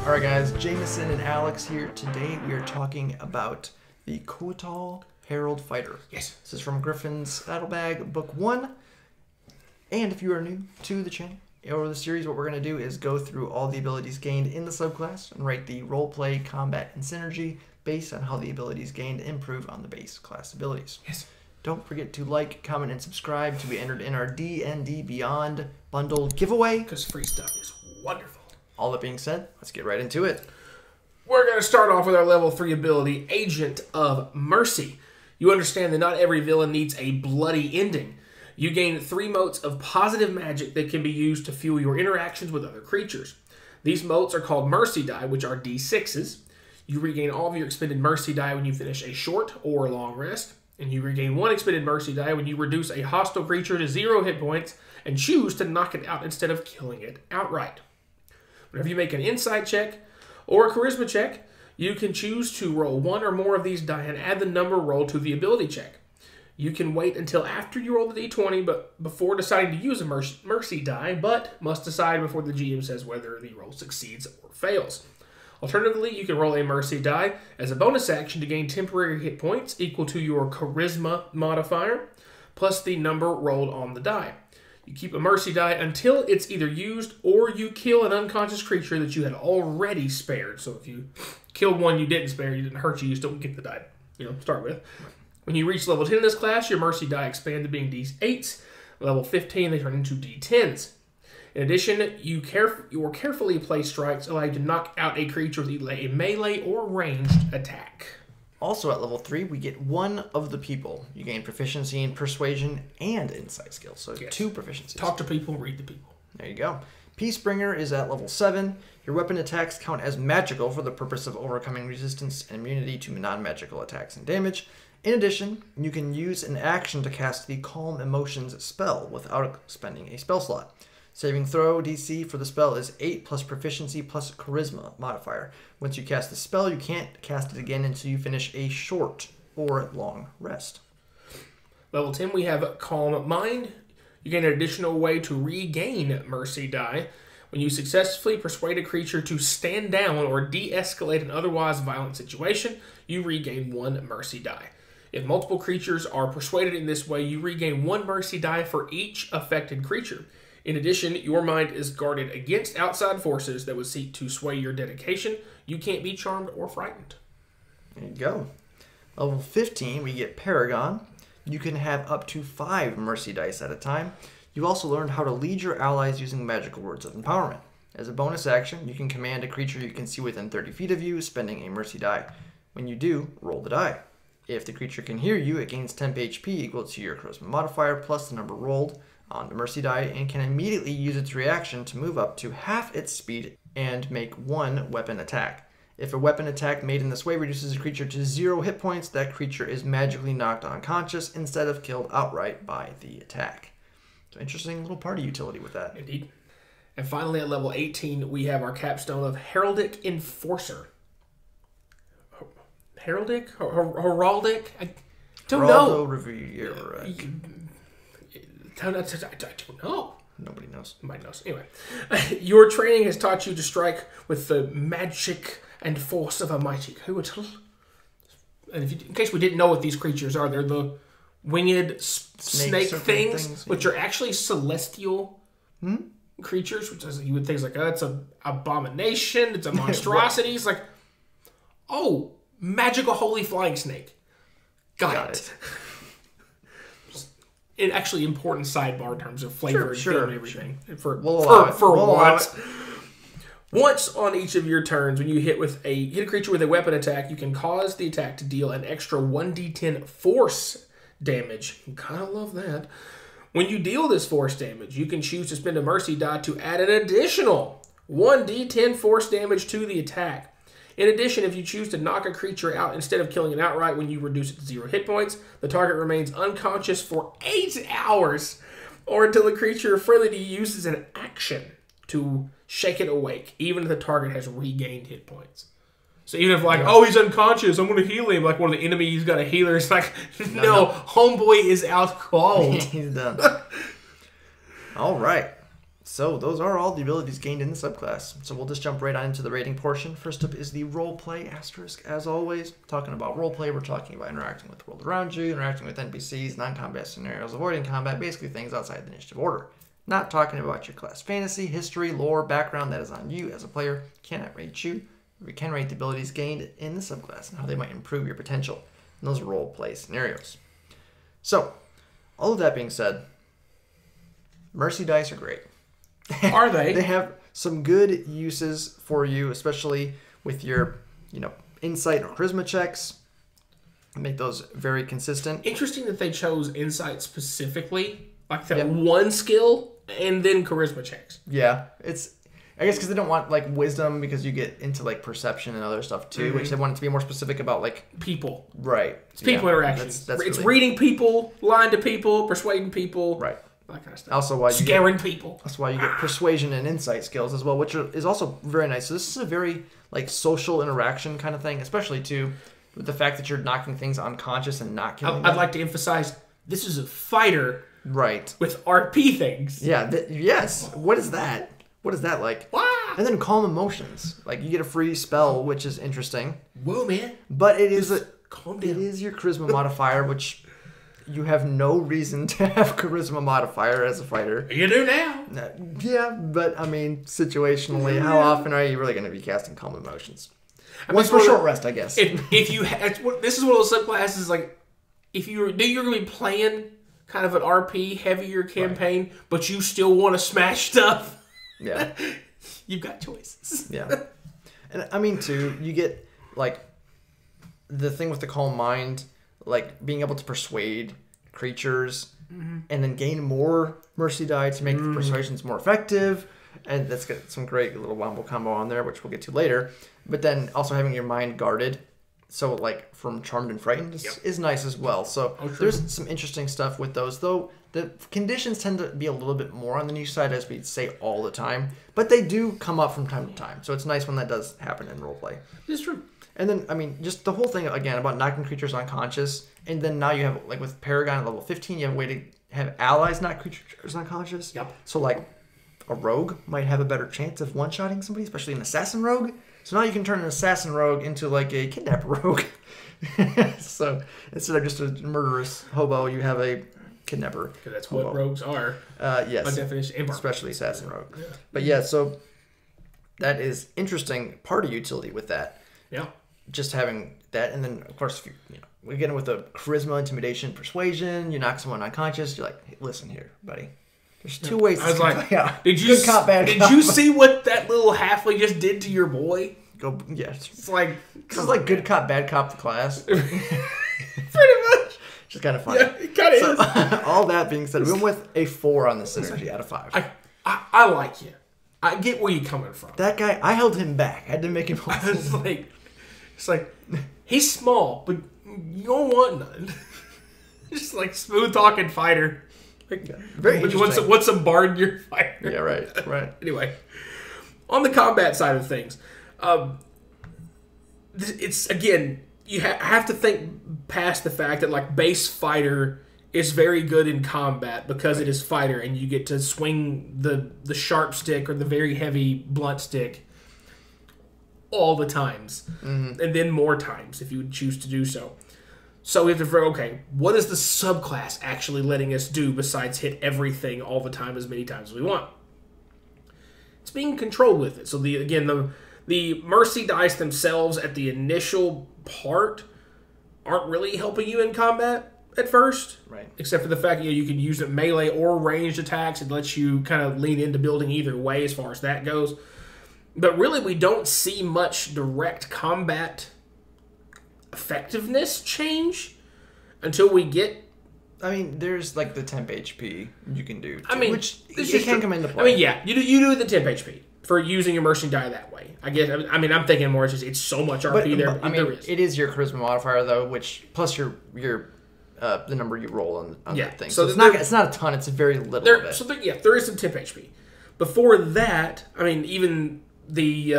Alright guys, Jameson and Alex here. Today we are talking about the Couatl Herald Fighter. Yes. This is from Griffon's Saddlebag, Book 1. And if you are new to the channel or the series, what we're going to do is go through all the abilities gained in the subclass and rate the roleplay, combat, and synergy based on how the abilities gained improve on the base class abilities. Yes. Don't forget to like, comment, and subscribe to be entered in our D&D Beyond bundle giveaway. Because free stuff is wonderful. All that being said, let's get right into it. We're going to start off with our level 3 ability, Agent of Mercy. You understand that not every villain needs a bloody ending. You gain 3 motes of positive magic that can be used to fuel your interactions with other creatures. These motes are called Mercy Die, which are D6s. You regain all of your expended Mercy Die when you finish a short or long rest. And you regain 1 expended Mercy Die when you reduce a hostile creature to 0 hit points and choose to knock it out instead of killing it outright. Whenever you make an insight check or a charisma check, you can choose to roll 1 or more of these die and add the number rolled to the ability check. You can wait until after you roll the d20 but before deciding to use a mercy die, but must decide before the GM says whether the roll succeeds or fails. Alternatively, you can roll a mercy die as a bonus action to gain temporary hit points equal to your charisma modifier, plus the number rolled on the die. You keep a mercy die until it's either used or you kill an unconscious creature that you had already spared. So if you killed one you didn't spare, you didn't hurt you still get the die, start with. When you reach level 10 in this class, your mercy die expand to being D8s. Level 15, they turn into D10s. In addition, your carefully placed strikes allow you to knock out a creature with either a melee or ranged attack. Also at level 3, we get 1 of the people. You gain proficiency in persuasion and insight skills, so yes. 2 proficiencies. Talk to people, read the people. There you go. Peacebringer is at level 7. Your weapon attacks count as magical for the purpose of overcoming resistance and immunity to non-magical attacks and damage. In addition, you can use an action to cast the Calm Emotions spell without spending a spell slot. Saving throw DC for the spell is 8 plus proficiency plus charisma modifier. Once you cast the spell, you can't cast it again until you finish a short or long rest. Level 10, we have Calm Mind. You gain an additional way to regain Mercy Die. When you successfully persuade a creature to stand down or de-escalate an otherwise violent situation, you regain 1 Mercy Die. If multiple creatures are persuaded in this way, you regain 1 Mercy Die for each affected creature. In addition, your mind is guarded against outside forces that would seek to sway your dedication. You can't be charmed or frightened. There you go. Level 15, we get Paragon. You can have up to 5 mercy dice at a time. You also learned how to lead your allies using magical words of empowerment. As a bonus action, you can command a creature you can see within 30 feet of you, spending a mercy die. When you do, roll the die. If the creature can hear you, it gains temp HP equal to your charisma modifier plus the number rolled on the mercy die and can immediately use its reaction to move up to half its speed and make 1 weapon attack. If a weapon attack made in this way reduces a creature to 0 hit points, that creature is magically knocked unconscious instead of killed outright by the attack. So interesting little party utility with that. Indeed. And finally at level 18, we have our capstone of Heraldic Enforcer. Heraldic? Heraldic? I don't know. I don't know. Nobody knows. Nobody knows. Anyway, your training has taught you to strike with the magic and force of a mighty Couatl. And in case we didn't know what these creatures are, they're the winged snake things, which are actually celestial creatures. Which is, you would think like, oh, it's an abomination. It's a monstrosity. It's like, oh, magical holy flying snake. Got it. An actually important sidebar in terms of flavor and theme and everything. For once. Once on each of your turns, when you hit a creature with a weapon attack, you can cause the attack to deal an extra 1d10 force damage. You kind of love that. When you deal this force damage, you can choose to spend a mercy die to add an additional 1d10 force damage to the attack. In addition, if you choose to knock a creature out instead of killing it outright when you reduce it to 0 hit points, the target remains unconscious for 8 hours or until the creature friendly to you uses an action to shake it awake, even if the target has regained hit points. So even if oh, he's unconscious, I'm going to heal him, like one of the enemies got a healer, it's like, no, homeboy is out cold. He's done. All right. So those are all the abilities gained in the subclass. So we'll just jump right on into the rating portion. First up is the roleplay asterisk. As always, talking about roleplay, we're talking about interacting with the world around you, interacting with NPCs, non-combat scenarios, avoiding combat, basically things outside the initiative order. Not talking about your class fantasy, history, lore, background. That is on you as a player. Cannot rate you. We can rate the abilities gained in the subclass and how they might improve your potential in those roleplay scenarios. So, all of that being said, Mercy dice are great. Are they? They have some good uses for you, especially with your, insight or charisma checks. Make those very consistent. Interesting that they chose insight specifically, like that one skill, and then charisma checks. Yeah, I guess because they don't want wisdom, because you get into perception and other stuff too, which they want it to be more specific about people. Right. It's people interactions. It's really reading people, lying to people, persuading people. Right. That kind of stuff. Also, why scaring people. That's why you get persuasion and insight skills as well, which is also very nice. So this is a very social interaction kind of thing, especially too with the fact that you're knocking things unconscious and not killing them. I'd like to emphasize this is a fighter, right? With RP things. Yeah. Yes. What is that? What is that like? Wow. And then calm emotions. You get a free spell, which is interesting. Whoa, man! But it is calm down. It is your charisma modifier, which. You have no reason to have charisma modifier as a fighter. You do now. Yeah, but situationally, how often are you really going to be casting calm emotions? Once for short rest, I guess. If you this is one of those subclasses if you're going to be playing kind of an RP heavier campaign, but you still want to smash stuff. Yeah, you've got choices. Yeah, and too, you get the thing with the calm mind. Being able to persuade creatures and then gain more mercy die to make the persuasions more effective. And that's got some great little wombo combo on there, which we'll get to later. But then also having your mind guarded. So from Charmed and Frightened is nice as well. So there's some interesting stuff with those, though the conditions tend to be a little bit more on the niche side, as we say all the time. But they do come up from time to time. So it's nice when that does happen in roleplay. It's true. And then, just the whole thing, again, about knocking creatures unconscious. And then now you have, with Paragon at level 15, you have a way to have allies knock creatures unconscious. Yep. So, a rogue might have a better chance of one-shotting somebody, especially an assassin rogue. So now you can turn an assassin rogue into, a kidnapper rogue. So instead of just a murderous hobo, you have a kidnapper. Because that's what rogues are. Yes. By definition. Especially assassin rogue. Yeah. But so that is interesting part of utility with that. Yeah. Just having that, and then of course, if we get in with the charisma, intimidation, persuasion. You knock someone unconscious. You're hey, listen here, buddy. There's two ways. I was did you good cop, bad cop? Did you see what that little halfling just did to your boy? Yes. It's good cop, bad cop the class. Pretty much. Which is kind of funny. Yeah, it kind of is. All that being said, we went with a 4 on the synergy out of 5. I like you. I get where you're coming from. That guy, I held him back. I had to make him. It's he's small, but you don't want none. Just smooth talking fighter. Very interesting. What's a bard your fighter? Yeah, right. Anyway, on the combat side of things, it's again you have to think past the fact that base fighter is very good in combat because it is fighter, and you get to swing the sharp stick or the very heavy blunt stick all the times, and then more times if you would choose to do so. So we have to figure, okay, what is the subclass actually letting us do besides hit everything all the time as many times as we want? It's being controlled with it. So the mercy dice themselves at the initial part aren't really helping you in combat at first, right? Except for the fact that you can use it melee or ranged attacks. It lets you kind of lean into building either way as far as that goes. But really, we don't see much direct combat effectiveness change until we get... there's the temp HP you can do, too, which it can come into play. You do the temp HP for using your mercy die that way. I guess. I'm thinking more it's so much RP there. There is. It is your charisma modifier though, which plus your the number you roll on that thing. So it's not a ton. It's very little of it. So there is some temp HP. Before that, even the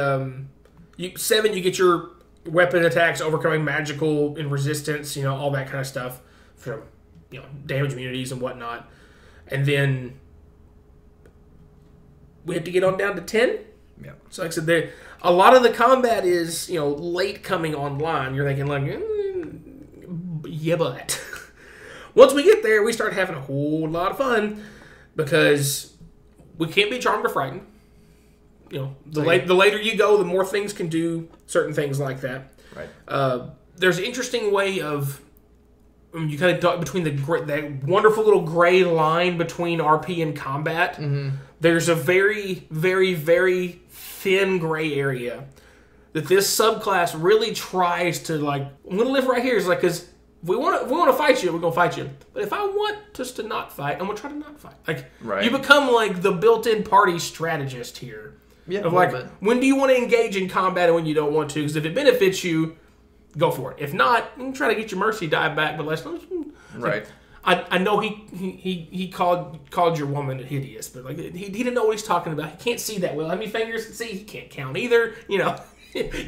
7, you get your weapon attacks, overcoming magical and resistance, all that kind of stuff from damage immunities and whatnot. And then we have to get on down to 10. Yeah. So like I said, a lot of the combat is, late coming online. You're thinking like, yeah, but once we get there, we start having a whole lot of fun because we can't be charmed or frightened. The later you go, the more things can do certain things like that. Right. There's an interesting way of you kind of talk between that wonderful little gray line between RP and combat. Mm-hmm. There's a very, very, very thin gray area that this subclass really tries to like. I'm gonna live right here. It's like because if we want to fight you, we're gonna fight you. But if I want just to not fight, I'm gonna try to not fight. Like you become like the built-in party strategist here. Yeah. Of like when do you want to engage in combat and when you don't want to? Because if it benefits you, go for it. If not, you can try to get your mercy die back, but let's right. I know he called your woman hideous, but like he didn't know what he's talking about. He can't see that well. How many fingers? See, he can't count either. You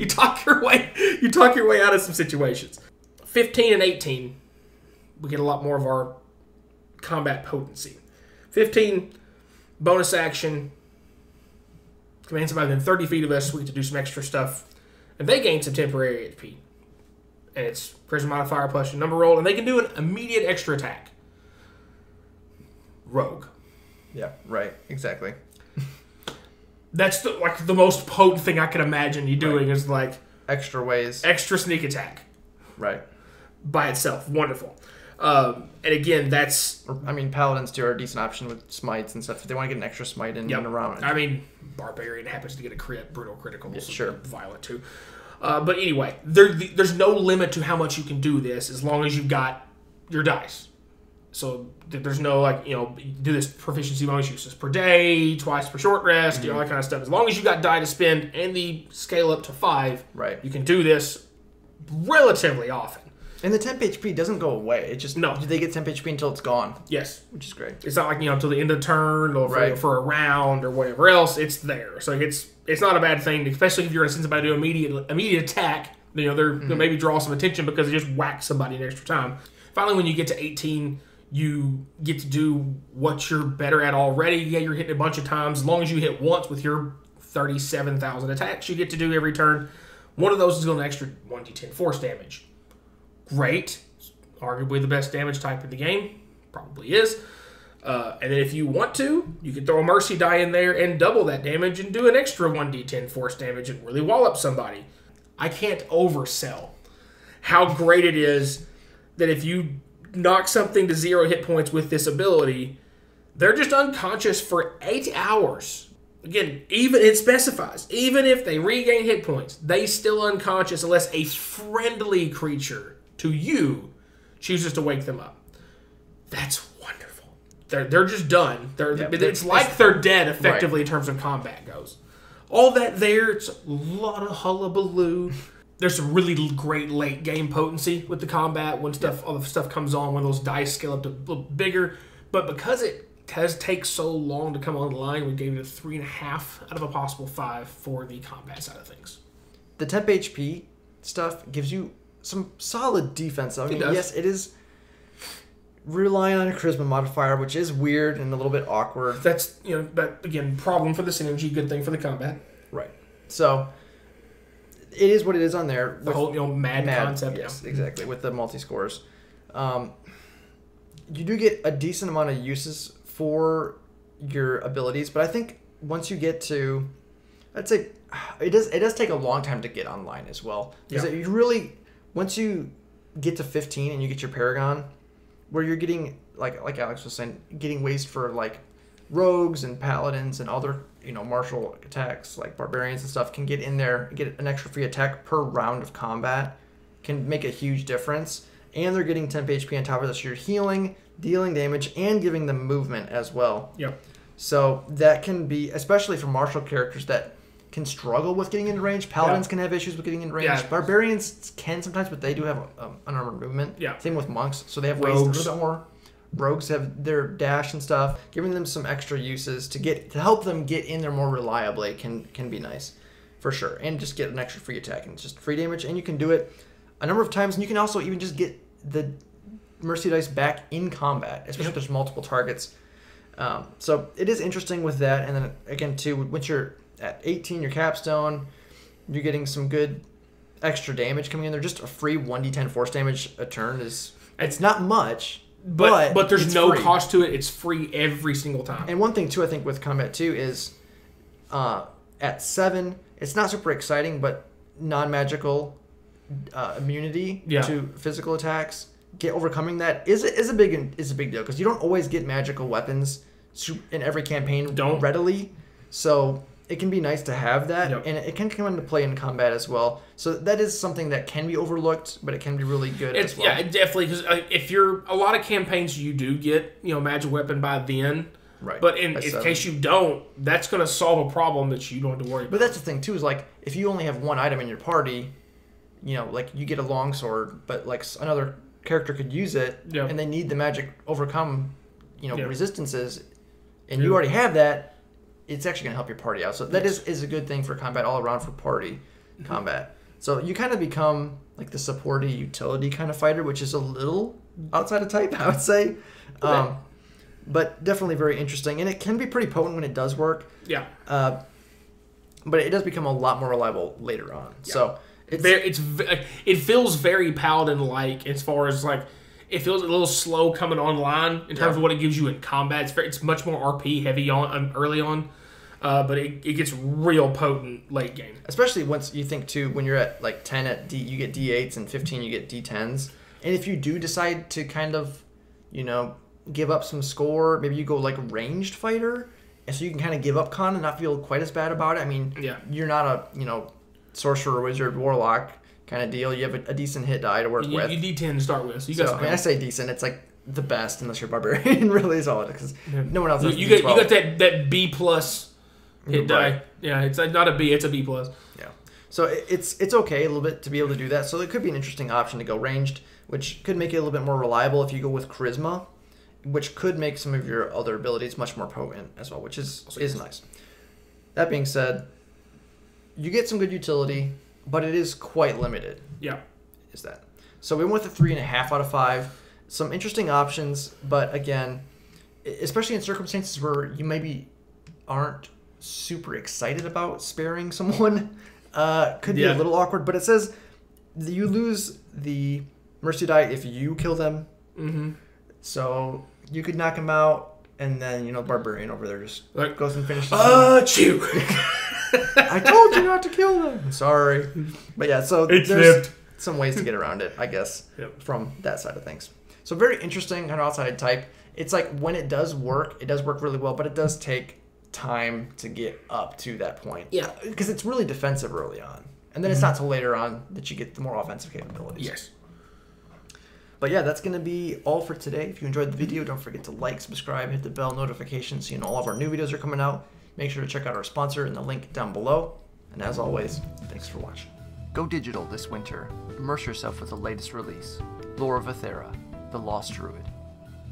talk your way out of some situations. 15 and 18, we get a lot more of our combat potency. 15, bonus action. Command somebody within 30 feet of us. We get to do some extra stuff, and they gain some temporary HP. And it's charisma modifier plus your number roll, and they can do an immediate extra attack. Rogue. Yeah, right. Exactly. That's the most potent thing I can imagine you doing is like extra ways. Extra sneak attack. Right. By itself. Wonderful. And again, that's... I mean, paladins too are a decent option with smites and stuff if they want to get an extra smite in a round. I mean, barbarian happens to get a brutal critical. Yeah, so sure. Violent too. But anyway, there's no limit to how much you can do this as long as you've got your dice. So there's no do this proficiency bonus uses per day, twice per short rest, all that kind of stuff. As long as you got die to spend and the scale up to 5, right, you can do this relatively often. And the temp HP doesn't go away. It just they get temp HP until it's gone. Yes, which is great. It's not like until the end of the turn or for a round or whatever else. It's there, so it's not a bad thing, especially if you're going to send somebody to immediate attack. They'll maybe draw some attention because they just whack somebody an extra time. Finally, when you get to 18, you get to do what you're better at already. Yeah, you're hitting a bunch of times. As long as you hit once with your 37,000 attacks, you get to do every turn. One of those is going to extra 1d10 force damage. Great. Arguably the best damage type in the game. Probably is. And then if you want to, you can throw a mercy die in there and double that damage and do an extra 1d10 force damage and really wallop somebody. I can't oversell how great it is that if you knock something to 0 hit points with this ability, they're just unconscious for 8 hours. Again, even it specifies, even if they regain hit points, they still unconscious unless a friendly creature to you chooses to wake them up. That's wonderful. They're just done. It's like they're dead effectively in terms of combat goes. All that there, it's a lot of hullabaloo. There's some really great late game potency with the combat when all the stuff comes on, when those dice scale up to a little bigger. But because it does take so long to come online, we gave it a 3.5 out of a possible 5 for the combat side of things. The temp HP stuff gives you some solid defense. I mean, yes, it is relying on a charisma modifier, which is weird and a little bit awkward. That's, that, again, problem for the synergy, good thing for the combat. Right. So it is what it is on there. The whole, mad concept. Yes, exactly, with the multi-scores. You do get a decent amount of uses for your abilities, but I think once you get to, I'd say, it does take a long time to get online as well. Because you really, once you get to 15 and you get your Paragon, where you're getting, like Alex was saying, getting ways for like rogues and paladins and other martial attacks like barbarians and stuff can get in there, get an extra free attack per round of combat, can make a huge difference. And they're getting temp HP on top of this. You're healing, dealing damage, and giving them movement as well. Yep. So that can be, especially for martial characters that can struggle with getting into range. Paladins can have issues with getting in range. Yeah. Barbarians can sometimes, but they do have unarmored movement. Yeah. Same with monks. So they have ways to a little bit more. Rogues have their dash and stuff. Giving them some extra uses to help them get in there more reliably can be nice, for sure. And just get an extra free attack and just free damage. And you can do it a number of times. And you can also even just get the mercy dice back in combat, especially if there's multiple targets. So it is interesting with that. And then again, too, once you're at 18, your capstone, you're getting some good extra damage coming in there. Just a free 1d10 force damage a turn it's not much, but there's no free. cost to it. It's free every single time. And one thing too, I think with combat too is at 7, it's not super exciting, but non-magical immunity to physical attacks, overcoming that is a big deal, because you don't always get magical weapons in every campaign readily. So it can be nice to have that, and it can come into play in combat as well. So that is something that can be overlooked, but it can be really good as well. Yeah, definitely, because if you're a lot of campaigns, you do get magic weapon by then. Right. But in case you don't, that's going to solve a problem that you don't have to worry about. But that's the thing too, is like if you only have one item in your party, like you get a longsword, but like another character could use it, and they need the magic overcome, resistances, and you already have that. It's actually going to help your party out. So that is a good thing for combat all around, for party combat. So you kind of become like the supporty utility kind of fighter, which is a little outside of type, I would say. But definitely very interesting. And it can be pretty potent when it does work. Yeah. But it does become a lot more reliable later on. Yeah. So it feels very Paladin-like, as far as like, it feels a little slow coming online in terms of what it gives you in combat. It's much more RP heavy early on, but it gets real potent late game. Especially once you think too, when you're at like 10 you get D8s, and 15 you get D10s. And if you do decide to kind of, give up some score, maybe you go like ranged fighter, and so you can kind of give up con and not feel quite as bad about it. I mean, you're not a sorcerer, wizard, warlock kind of deal. You have a decent hit die to work with. You D10 to start with. So I say decent. It's like the best, unless you're barbarian. Really is all it is, because no one else has you got that B plus hit die. Yeah, it's not a B, it's a B plus. Yeah. So it's okay a little bit to be able to do that. So it could be an interesting option to go ranged, which could make it a little bit more reliable if you go with charisma, which could make some of your other abilities much more potent as well, which is nice. That being said, you get some good utility, but it is quite limited. Yeah. Is that. So we went with a 3.5 out of 5. Some interesting options, but again, especially in circumstances where you maybe aren't super excited about sparing someone, could be a little awkward. But it says that you lose the mercy die if you kill them. Mm-hmm. So you could knock him out, and then, Barbarian over there just goes and finishes him. I told you not to kill them. I'm sorry. But yeah, so there's some ways to get around it, I guess, from that side of things. So very interesting kind of outside type. It's like when it does work really well, but it does take time to get up to that point. Yeah. Because it's really defensive early on. And then it's not till later on that you get the more offensive capabilities. Yes. But yeah, that's going to be all for today. If you enjoyed the video, don't forget to like, subscribe, hit the bell notification so you know all of our new videos are coming out. Make sure to check out our sponsor in the link down below. And as always, thanks for watching. Go digital this winter. Immerse yourself with the latest release, Lore of Aethera, The Lost Druid.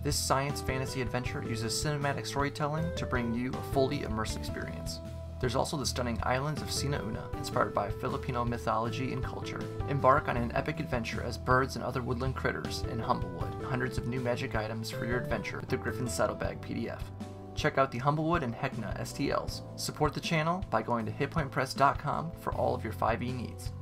This science fantasy adventure uses cinematic storytelling to bring you a fully immersive experience. There's also the stunning islands of Sina Una, inspired by Filipino mythology and culture. Embark on an epic adventure as birds and other woodland critters in Humblewood. Hundreds of new magic items for your adventure with the Griffon Saddlebag PDF. Check out the Humblewood and Heckna STLs. Support the channel by going to hitpointpress.com for all of your 5e needs.